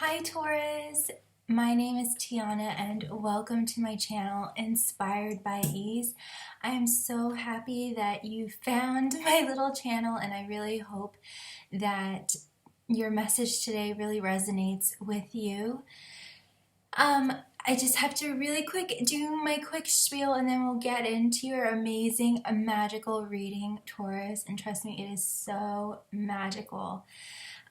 Hi Taurus, my name is Tiana and welcome to my channel Inspired by Ease. I am so happy that you found my little channel and I really hope that your message today really resonates with you. I just have to really quick do my quick spiel and then we'll get into your amazing magical reading, Taurus, and trust me, it is so magical.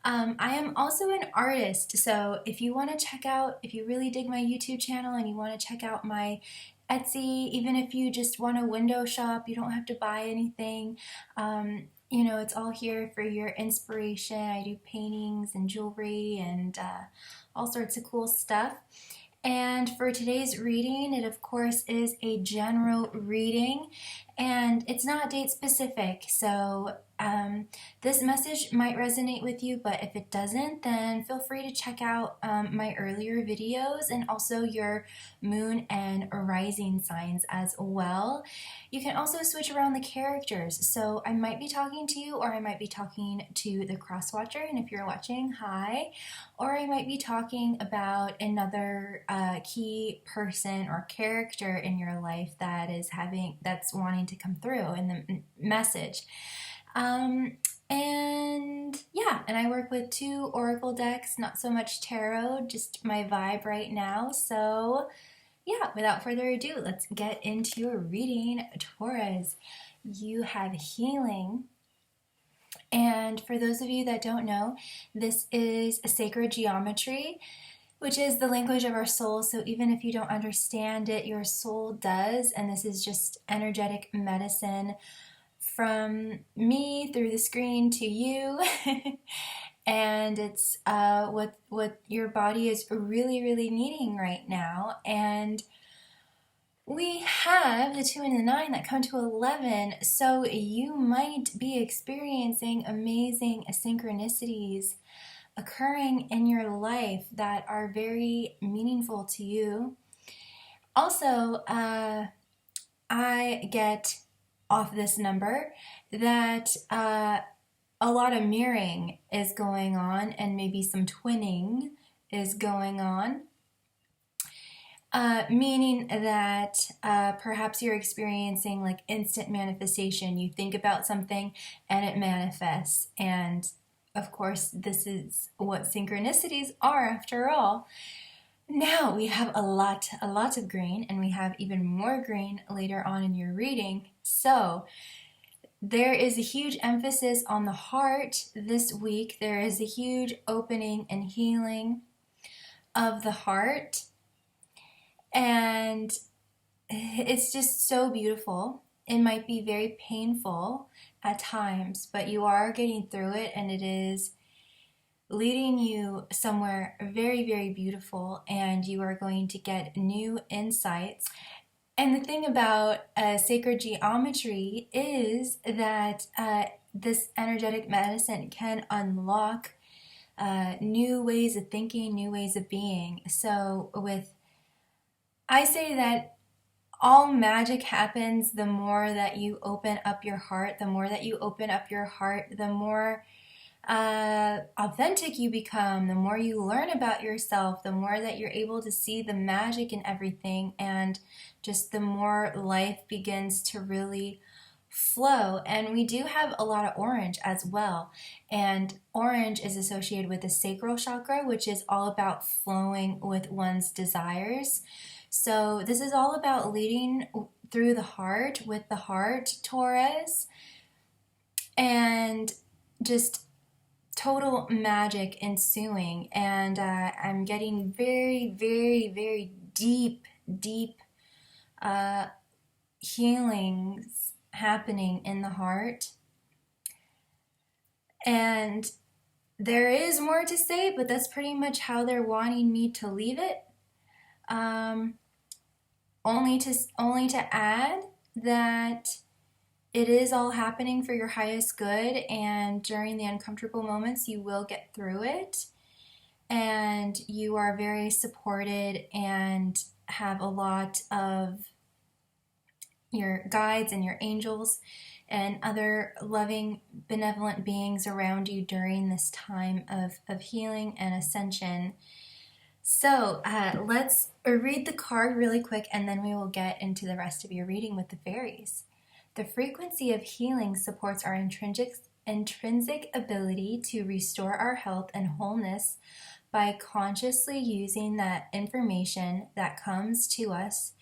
I am also an artist, so if you want to check out, if you really dig my YouTube channel and you want to check out my Etsy, even if you just want a window shop, you don't have to buy anything. You know, it's all here for your inspiration. I do paintings and jewelry and all sorts of cool stuff. And for today's reading, it of course is a general reading and it's not date specific. So this message might resonate with you, but if it doesn't, then feel free to check out my earlier videos and also your moon and rising signs as well. You can also switch around the characters. So I might be talking to you or I might be talking to the cross watcher. And if you're watching, hi. Or I might be talking about another key person or character in your life that's wanting to come through in the message. And yeah, and I work with 2 oracle decks, not so much tarot, just my vibe right now. So yeah, without further ado, let's get into your reading, Taurus. You have healing. And for those of you that don't know, this is a sacred geometry, which is the language of our soul. So even if you don't understand it, your soul does. And this is just energetic medicine from me through the screen to you. And it's what your body is really needing right now. And we have the 2 and the 9 that come to 11, so you might be experiencing amazing synchronicities occurring in your life that are very meaningful to you. Also, I get off this number that a lot of mirroring is going on and maybe some twinning is going on. Meaning that perhaps you're experiencing like instant manifestation. You think about something and it manifests. And of course, this is what synchronicities are after all. Now we have a lot of green, and we have even more green later on in your reading. So there is a huge emphasis on the heart this week. There is a huge opening and healing of the heart. And it's just so beautiful. It might be very painful at times, but you are getting through it, and it is leading you somewhere very beautiful, and you are going to get new insights. And the thing about sacred geometry is that this energetic medicine can unlock new ways of thinking, new ways of being. So I say that all magic happens the more that you open up your heart. The more that you open up your heart, the more authentic you become, the more you learn about yourself, the more that you're able to see the magic in everything, and just the more life begins to really flow. And we do have a lot of orange as well, and orange is associated with the sacral chakra, which is all about flowing with one's desires. So this is all about leading through the heart, with the heart, Taurus, and just total magic ensuing. And I'm getting very deep healings happening in the heart. And there is more to say, but that's pretty much how they're wanting me to leave it. Only to add that it is all happening for your highest good, and during the uncomfortable moments you will get through it, and you are very supported and have a lot of your guides and your angels and other loving, benevolent beings around you during this time of healing and ascension. So let's read the card really quick, and then we will get into the rest of your reading with the fairies. The frequency of healing supports our intrinsic ability to restore our health and wholeness by consciously using that information that comes to us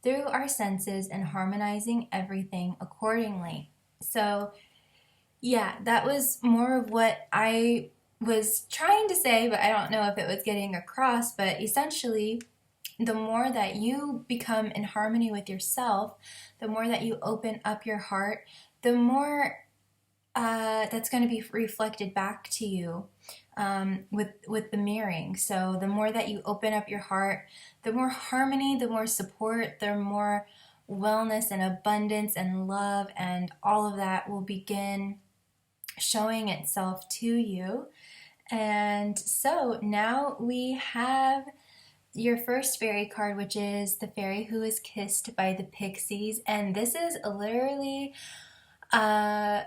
through our senses and harmonizing everything accordingly. So, yeah, that was more of what I was trying to say, but I don't know if it was getting across. But essentially, the more that you become in harmony with yourself, the more that you open up your heart, the more that's going to be reflected back to you with the mirroring. So the more that you open up your heart, the more harmony, the more support, the more wellness and abundance and love and all of that will begin showing itself to you. And so now we have your first fairy card, which is the fairy who is kissed by the pixies. And this is literally a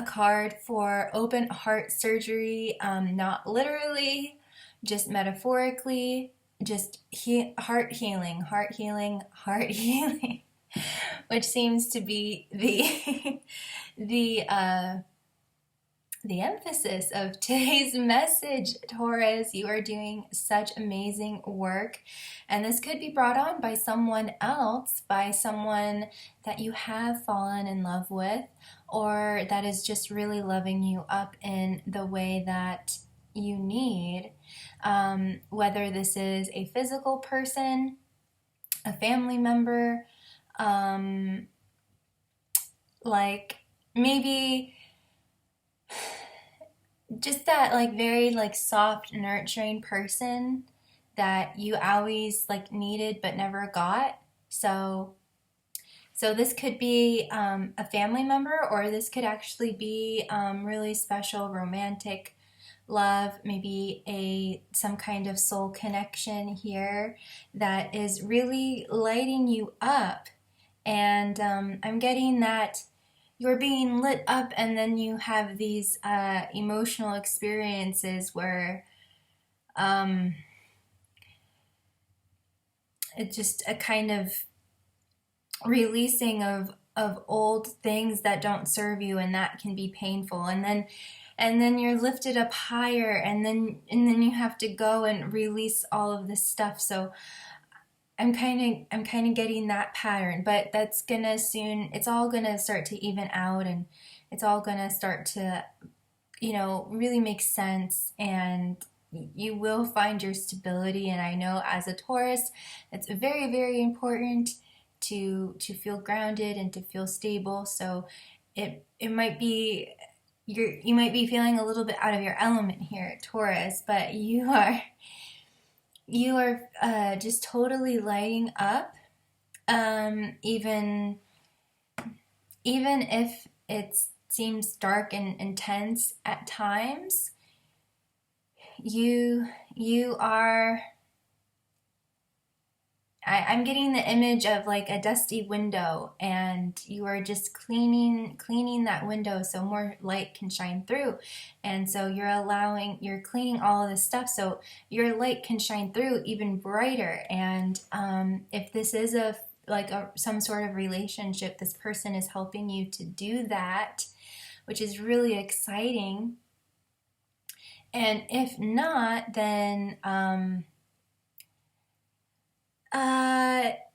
card for open heart surgery, not literally, just metaphorically, just heart healing, which seems to be the emphasis of today's message. Taurus, you are doing such amazing work, and this could be brought on by someone else, by someone that you have fallen in love with, or that is just really loving you up in the way that you need. Whether this is a physical person, a family member, like maybe just that like very like soft, nurturing person that you always like needed but never got. So this could be a family member, or this could actually be really special romantic love, maybe some kind of soul connection here that is really lighting you up. And I'm getting that you're being lit up, and then you have these emotional experiences where it's just a kind of releasing of old things that don't serve you, and that can be painful. And then you're lifted up higher, and then you have to go and release all of this stuff. So I'm kind of getting that pattern, but that's gonna soon, it's all gonna start to even out, and it's all gonna start to, really make sense, and you will find your stability. And I know as a Taurus, it's very, very important to feel grounded and to feel stable. So it might be you might be feeling a little bit out of your element here, Taurus, but you are just totally lighting up, even if it seems dark and intense at times. You are, I'm getting the image of like a dusty window, and you are just cleaning that window so more light can shine through. And so you're cleaning all of this stuff so your light can shine through even brighter. And if this is some sort of relationship, this person is helping you to do that, which is really exciting. And if not, then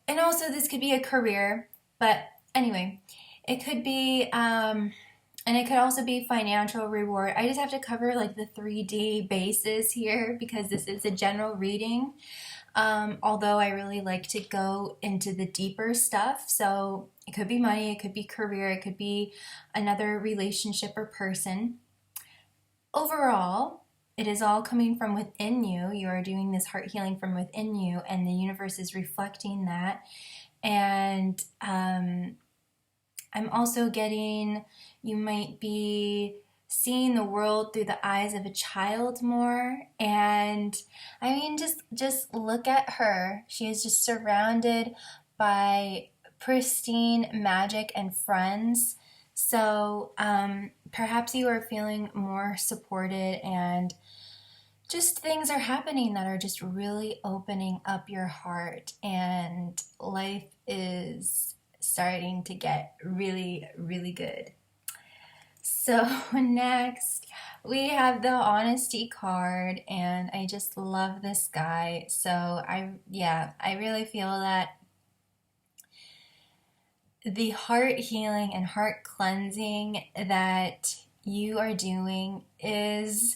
and also this could be a career, but anyway, it could be, and it could also be financial reward. I just have to cover like the 3D bases here because this is a general reading. Although I really like to go into the deeper stuff. So it could be money, it could be career, it could be another relationship or person. Overall, it is all coming from within you. You are doing this heart healing from within you, and the universe is reflecting that. And I'm also getting, you might be seeing the world through the eyes of a child more. And I mean, just look at her. She is just surrounded by pristine magic and friends. So perhaps you are feeling more supported, and just things are happening that are just really opening up your heart, and life is starting to get really, really good. So next we have the honesty card, and I just love this guy. So I really feel that the heart healing and heart cleansing that you are doing is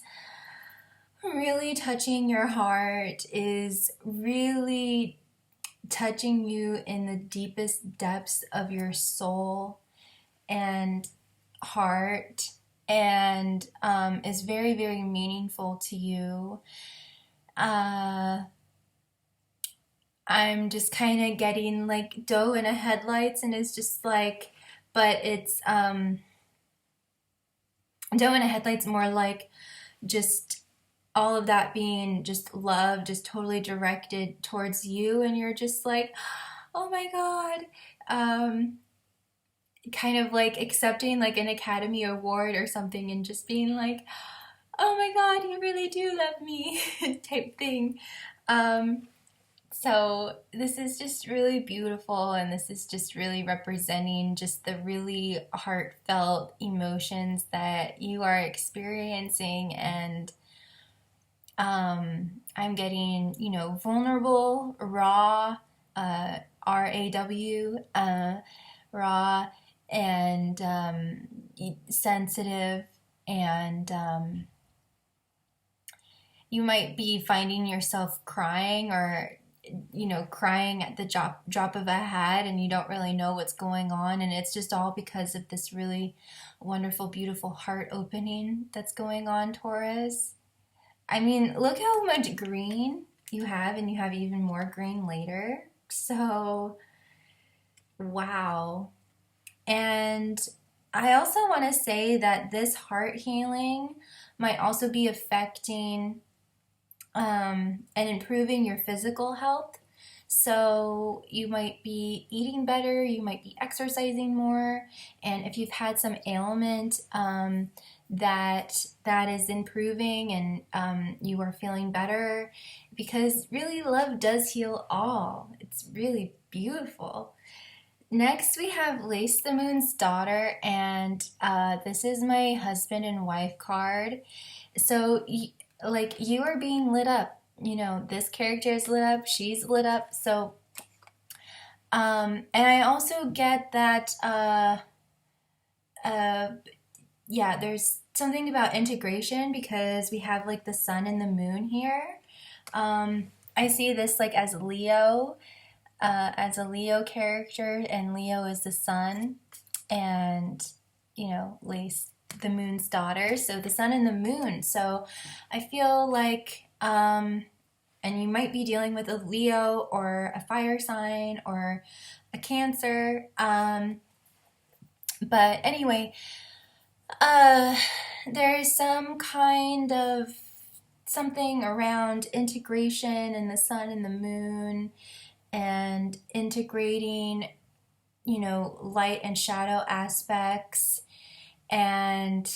really touching your heart, is really touching you in the deepest depths of your soul and heart, and is very, very meaningful to you. I'm just kind of getting like doe in a headlights, and it's just like, but it's doe in a headlights more like just all of that being just love, just totally directed towards you, and you're just like, oh my God, kind of like accepting like an Academy Award or something, and just being like, oh my God, you really do love me type thing. So this is just really beautiful, and this is just really representing just the really heartfelt emotions that you are experiencing. And I'm getting, vulnerable, raw, RAW, raw, and sensitive, and you might be finding yourself crying, or crying at the drop of a hat, and you don't really know what's going on, and it's just all because of this really wonderful, beautiful heart opening that's going on, Taurus. I mean, look how much green you have, and you have even more green later. So, wow. And I also want to say that this heart healing might also be affecting and improving your physical health. So you might be eating better, you might be exercising more, and if you've had some ailment that is improving, and you are feeling better, because really love does heal all. It's really beautiful. Next we have Lace the Moon's Daughter, and this is my husband and wife card. So you are being lit up. This character is lit up, she's lit up. So, and I also get that, there's something about integration, because we have like the sun and the moon here. I see this like as Leo, as a Leo character, and Leo is the sun, and, Lace the moon's daughter, so the sun and the moon. So I feel like, and you might be dealing with a Leo or a fire sign or a Cancer, but anyway, there's some kind of something around integration and the sun and the moon, and integrating, light and shadow aspects. And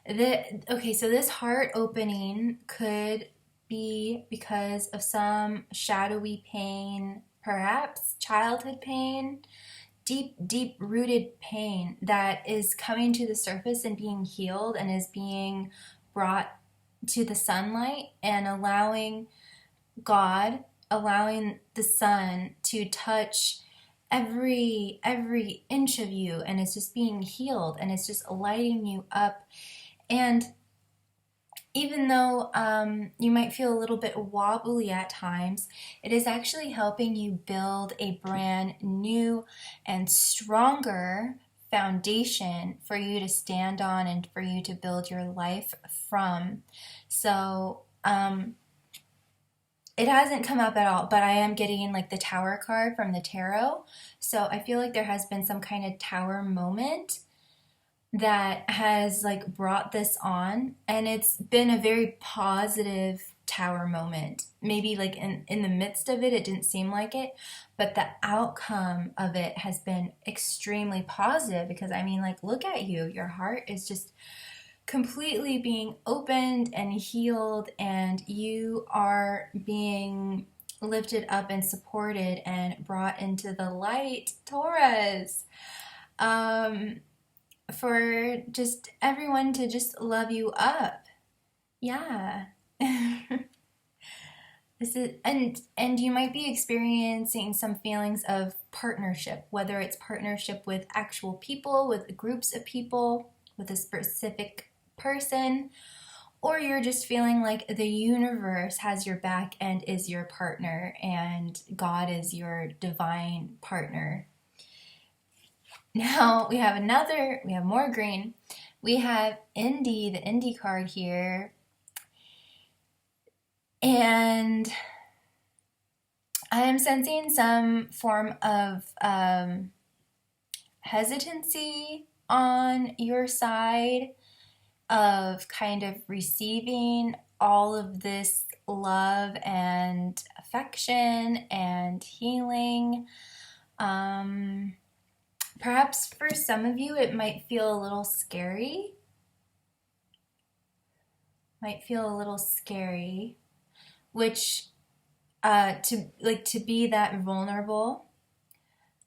so this heart opening could be because of some shadowy pain, perhaps childhood pain, deep rooted pain that is coming to the surface and being healed, and is being brought to the sunlight, and allowing the sun to touch every inch of you, and it's just being healed, and it's just lighting you up. And even though you might feel a little bit wobbly at times, it is actually helping you build a brand new and stronger foundation for you to stand on, and for you to build your life from. So it hasn't come up at all, but I am getting like the Tower card from the tarot. So I feel like there has been some kind of Tower moment that has like brought this on, and it's been a very positive tower moment. Maybe like in the midst of it, it didn't seem like it, but the outcome of it has been extremely positive, because I mean, like, look at you. Your heart is just completely being opened and healed, and you are being lifted up and supported and brought into the light, Taurus. For just everyone to just love you up. Yeah. This is, and you might be experiencing some feelings of partnership, whether it's partnership with actual people, with groups of people, with a specific person, or you're just feeling like the universe has your back and is your partner, and God is your divine partner. Now we have more green. We have Indy, the Indy card here. And I am sensing some form of hesitancy on your side of kind of receiving all of this love and affection and healing. Perhaps for some of you, it might feel a little scary. Which to be that vulnerable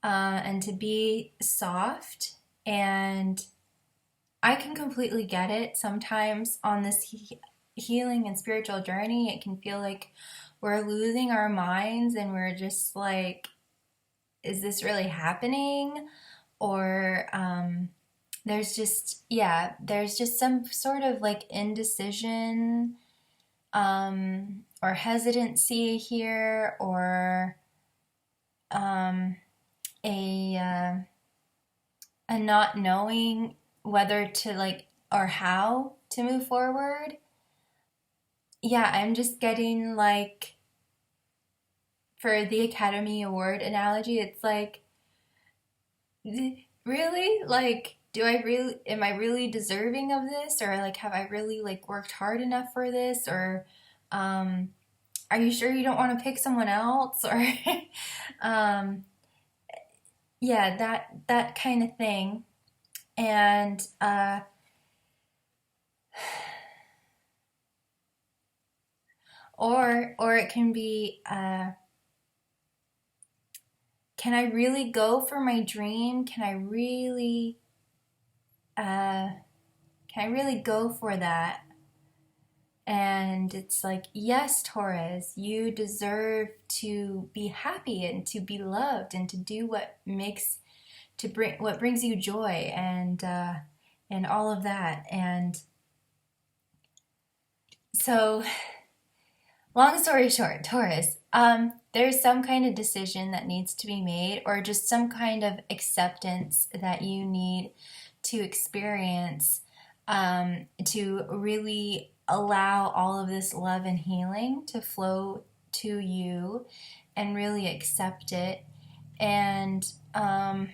and to be soft. And I can completely get it. Sometimes on this healing and spiritual journey, it can feel like we're losing our minds and we're just like, is this really happening? Or there's just some sort of like indecision or hesitancy here, or a not knowing whether to like or how to move forward. Yeah, I'm just getting like, for the Academy Award analogy, it's like, really? Like, am I really deserving of this? Or like, have I really like worked hard enough for this? Or are you sure you don't want to pick someone else? Or yeah, that kind of thing. And or it can be, can I really go for my dream? Can I really go for that? And it's like, yes, Taurus, you deserve to be happy and to be loved and to do what brings you joy, and all of that. And so, long story short, Taurus, there's some kind of decision that needs to be made, or just some kind of acceptance that you need to experience to really allow all of this love and healing to flow to you and really accept it. And I'm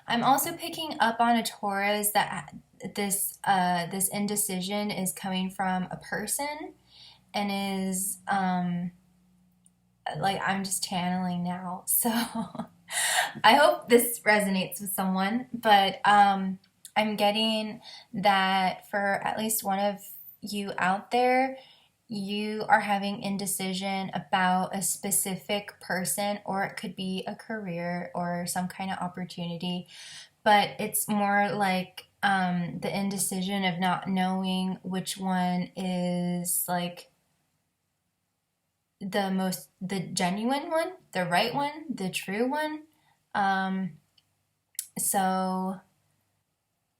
also picking up on a Taurus that this indecision is coming from a person, and is like, I'm just channeling now, so I hope this resonates with someone. But I'm getting that for at least one of you out there, you are having indecision about a specific person, or it could be a career or some kind of opportunity, but it's more like the indecision of not knowing which one is like the genuine one, the right one, the true one. So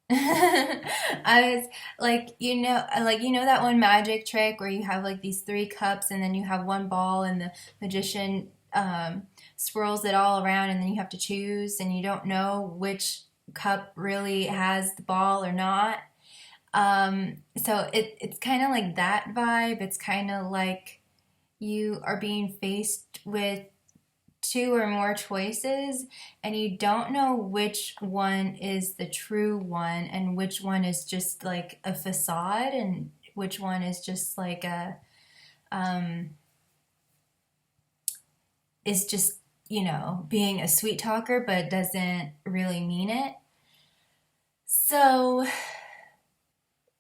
I was like, that one magic trick where you have like these 3 cups and then you have one ball, and the magician swirls it all around, and then you have to choose, and you don't know which cup really has the ball or not. So it's kind of like that vibe. It's kind of like you are being faced with two or more choices and you don't know which one is the true one and which one is just like a facade and which one is just like a is just, you know, being a sweet talker but doesn't really mean it. So,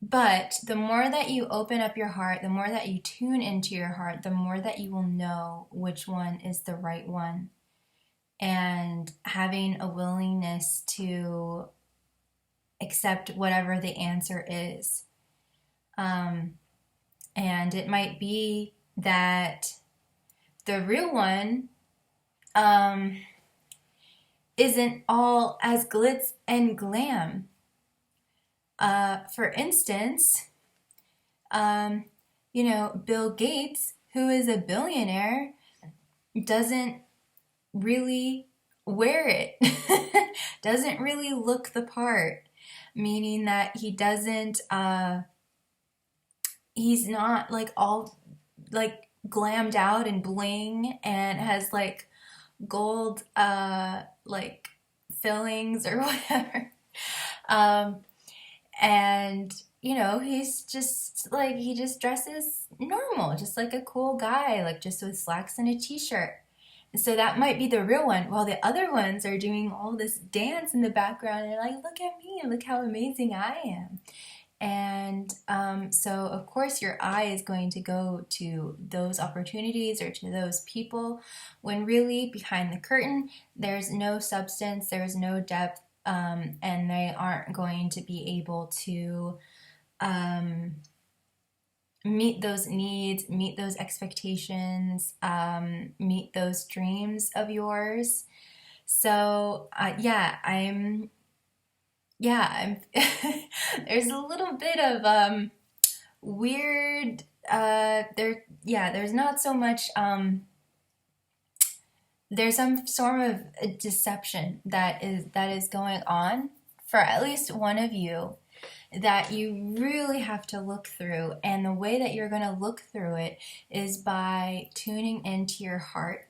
but the more that you open up your heart, the more that you tune into your heart, the more that you will know which one is the right one. And having a willingness to accept whatever the answer is. And it might be that the real one isn't all as glitz and glam. For instance, you know, Bill Gates, who is a billionaire, doesn't really wear it, doesn't really look the part, meaning that he doesn't, he's not like all like glammed out and bling and has like gold, like fillings or whatever. And you know, he's just like, he just dresses normal, just like a cool guy, like just with slacks and a t-shirt. And so that might be the real one, while the other ones are doing all this dance in the background and like, look at me, look how amazing I am. And so of course your eye is going to go to those opportunities or to those people, when really behind the curtain there's no substance, there's no depth, and they aren't going to be able to meet those needs, meet those expectations, meet those dreams of yours. So I'm there's a little bit of weird, there's not so much, there's some sort of a deception that is going on for at least one of you, that you really have to look through. And the way that you're going to look through it is by tuning into your heart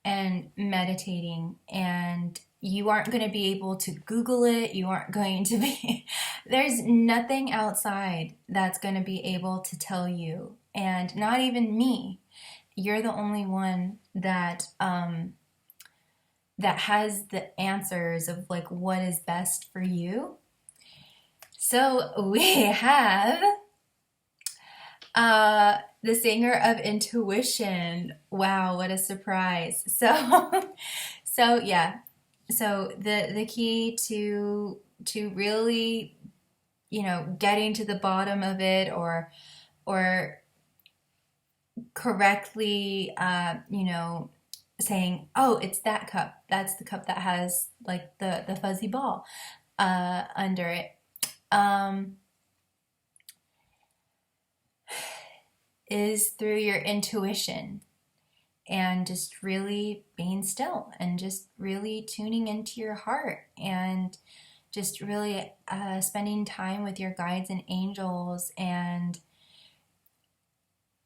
and meditating. And you aren't going to be able to Google it. You aren't going to be, there's nothing outside that's going to be able to tell you, and not even me. You're the only one that that has the answers of like what is best for you. So we have the singer of intuition. Wow, what a surprise. So yeah. So the key to really, you know, getting to the bottom of it, or correctly, you know, saying, oh, it's that cup. That's the cup that has like the fuzzy ball under it. Is through your intuition, and just really being still and just really tuning into your heart, and just really spending time with your guides and angels. And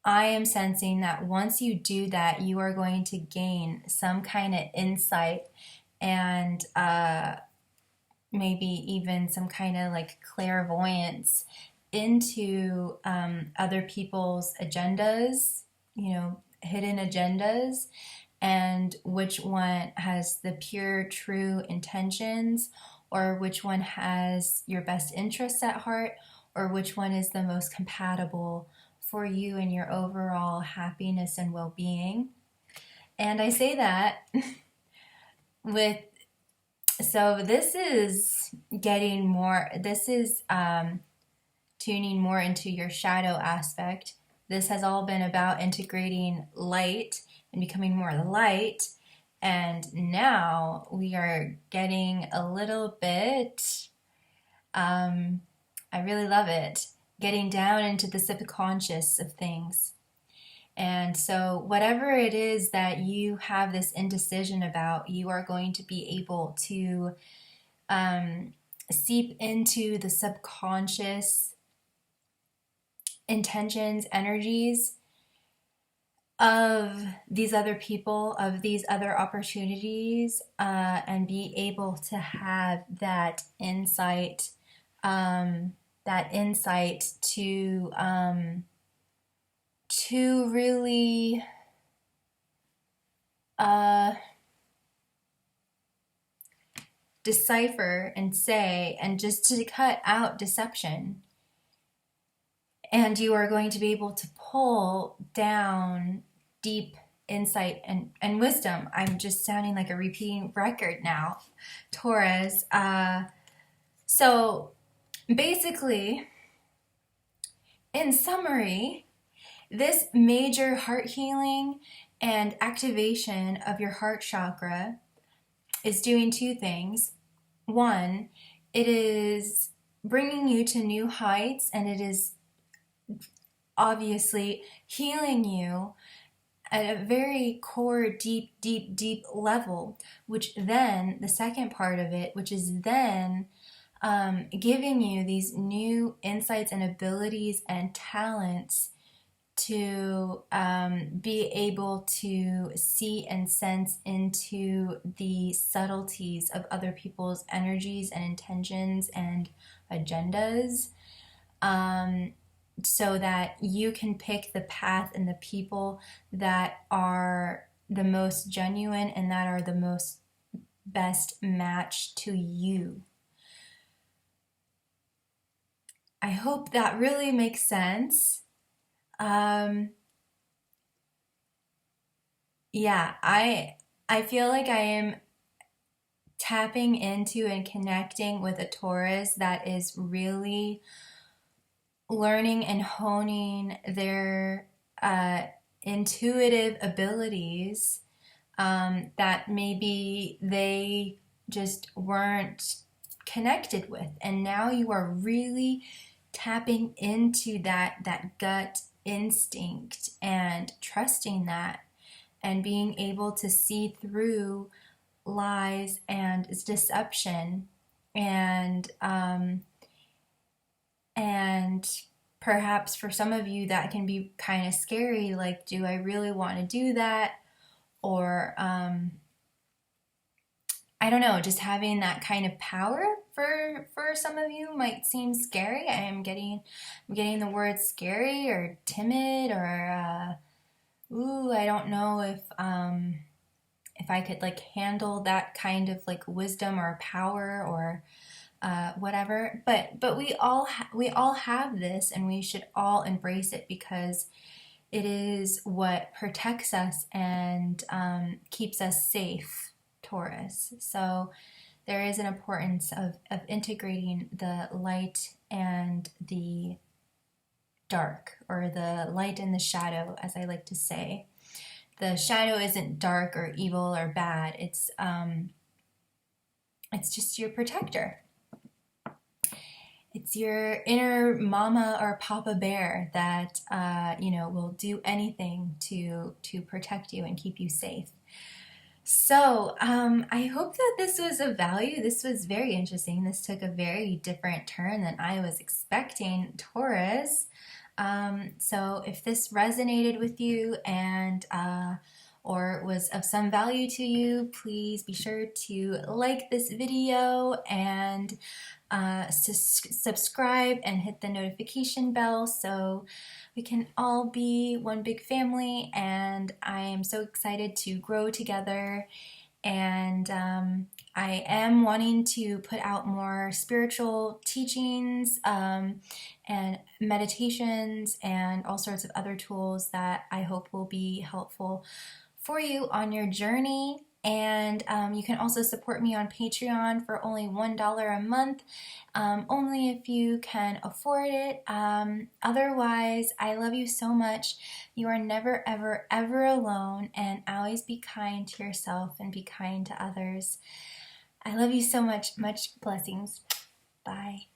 I am sensing that once you do that, you are going to gain some kind of insight, and maybe even some kind of like clairvoyance into other people's agendas, you know, hidden agendas, and which one has the pure, true intentions, or which one has your best interests at heart, or which one is the most compatible for you and your overall happiness and well-being. And I say that with, so this is getting more, this is tuning more into your shadow aspect. This has all been about integrating light and becoming more light. And now we are getting a little bit, I really love it, getting down into the subconscious of things. And so whatever it is that you have this indecision about, you are going to be able to seep into the subconscious intentions, energies of these other people, of these other opportunities, and be able to have that insight, to really decipher and say, and just to cut out deception. And you are going to be able to pull down deep insight and wisdom. I'm just sounding like a repeating record now, Taurus. So basically, in summary, this major heart healing and activation of your heart chakra is doing two things. One, it is bringing you to new heights, and it is obviously healing you at a very core, deep level, which then, the second part of it, which is then giving you these new insights and abilities and talents to be able to see and sense into the subtleties of other people's energies and intentions and agendas, so that you can pick the path and the people that are the most genuine and that are the most best match to you. I hope that really makes sense. Yeah, I feel like I am tapping into and connecting with a Taurus that is really learning and honing their intuitive abilities, that maybe they just weren't connected with. And now you are really tapping into that gut instinct and trusting that, and being able to see through lies and deception, and perhaps for some of you that can be kind of scary, like, do I really want to do that? Or I don't know, just having that kind of power for some of you might seem scary. I'm getting the word scary or timid, or ooh, I don't know if I could like handle that kind of like wisdom or power or whatever. But we all have this, and we should all embrace it, because it is what protects us and keeps us safe, Taurus. So there is an importance of integrating the light and the dark, or the light and the shadow, as I like to say. The shadow isn't dark or evil or bad. It's just your protector. It's your inner mama or papa bear that will do anything to protect you and keep you safe. So I hope that this was of value. This was very interesting. This took a very different turn than I was expecting, Taurus. So if this resonated with you and or was of some value to you, please be sure to like this video and subscribe and hit the notification bell so we can all be one big family. And I am so excited to grow together. And I am wanting to put out more spiritual teachings and meditations and all sorts of other tools that I hope will be helpful for you on your journey. And you can also support me on Patreon for only $1 a month, only if you can afford it. Otherwise, I love you so much. You are never, ever, ever alone, and always be kind to yourself and be kind to others. I love you so much. Much blessings. Bye.